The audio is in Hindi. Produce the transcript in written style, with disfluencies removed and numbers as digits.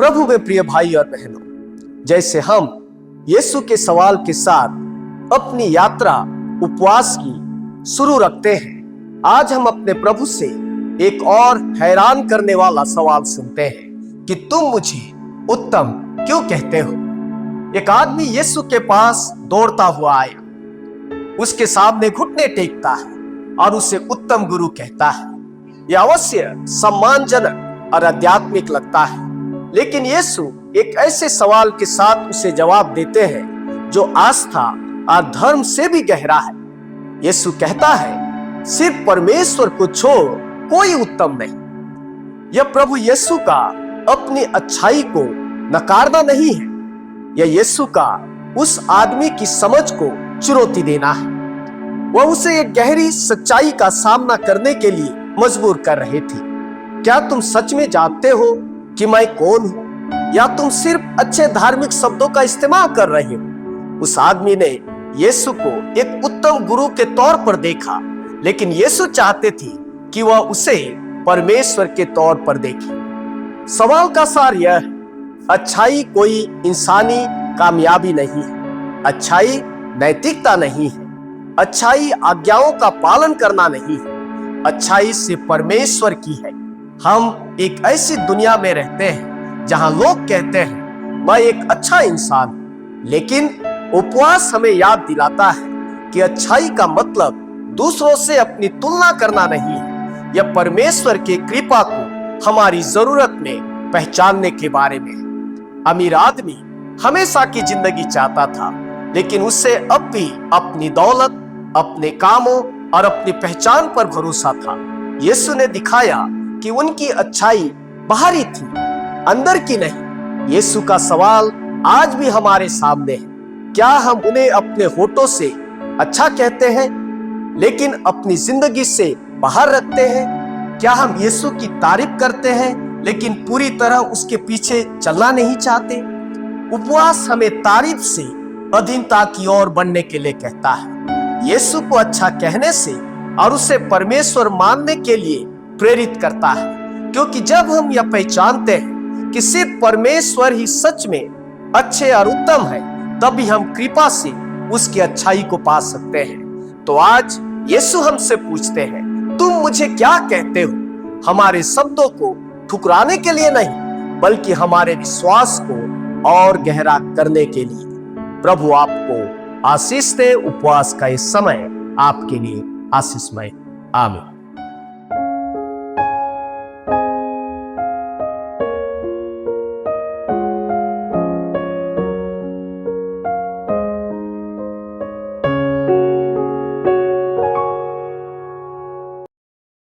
प्रभु में प्रिय भाई और बहनों, जैसे हम यीशु के सवाल के साथ अपनी यात्रा उपवास की शुरू रखते हैं, आज हम अपने प्रभु से एक और हैरान करने वाला सवाल सुनते हैं कि तुम मुझे उत्तम क्यों कहते हो। एक आदमी यीशु के पास दौड़ता हुआ आया, उसके सामने घुटने टेकता है और उसे उत्तम गुरु कहता है। यह अवश्य सम्मानजनक और आध्यात्मिक लगता है, लेकिन यीशु एक ऐसे सवाल के साथ उसे जवाब देते हैं जो आस्था और धर्म से भी गहरा है। यीशु कहता है, सिर्फ परमेश्वर को छोड़ कोई उत्तम नहीं। यह प्रभु यीशु का अपनी अच्छाई को नकारना नहीं है, यह यीशु का उस आदमी की समझ को चुनौती देना है। वह उसे एक गहरी सच्चाई का सामना करने के लिए मजबूर कर रहे थे। क्या तुम सच में जानते हो कि मैं कौन हूं, या तुम सिर्फ अच्छे धार्मिक शब्दों का इस्तेमाल कर रहे हो? उस आदमी ने यीशु को एक उत्तम गुरु के तौर पर देखा, लेकिन यीशु चाहते थे कि वह उसे परमेश्वर के तौर पर देखे। सवाल का सार यह है, अच्छाई कोई इंसानी कामयाबी नहीं है, अच्छाई नैतिकता नहीं है, अच्छाई आज्ञाओं का पालन करना नहीं है, अच्छाई से परमेश्वर की है। हम एक ऐसी दुनिया में रहते हैं जहां लोग कहते हैं मैं एक अच्छा इंसान हूं, लेकिन उपवास हमें याद दिलाता है कि अच्छाई का मतलब दूसरों से अपनी तुलना करना नहीं है, यह परमेश्वर की कृपा को हमारी जरूरत में पहचानने के बारे में है। अमीर आदमी हमेशा की जिंदगी चाहता था, लेकिन उससे अब भी अपनी दौलत, अपने कामों और अपनी पहचान पर भरोसा था। यीशु ने दिखाया कि उनकी अच्छाई बाहरी थी, अंदर की नहीं। यीशु का सवाल आज भी हमारे सामने है, क्या हम उन्हें अपने होठों से अच्छा कहते हैं लेकिन अपनी जिंदगी से बाहर रखते हैं? क्या हम यीशु की तारीफ करते हैं लेकिन पूरी तरह उसके पीछे चलना नहीं चाहते? उपवास हमें तारीफ से अधीनता की ओर बढ़ने के लिए कहता है। यीशु को अच्छा कहने से और उसे परमेश्वर मानने के लिए प्रेरित करता है, क्योंकि जब हम यह पहचानते हैं कि सिर्फ परमेश्वर ही सच में अच्छे और उत्तम है, तभी हम कृपा से उसकी अच्छाई को पा सकते हैं। तो आज यीशु हमसे पूछते हैं, तुम मुझे क्या कहते हो? हमारे शब्दों को ठुकराने के लिए नहीं, बल्कि हमारे विश्वास को और गहरा करने के लिए। प्रभु आपको आशीष दे। उपवास का इस समय आपके लिए आशीषमय। आमीन।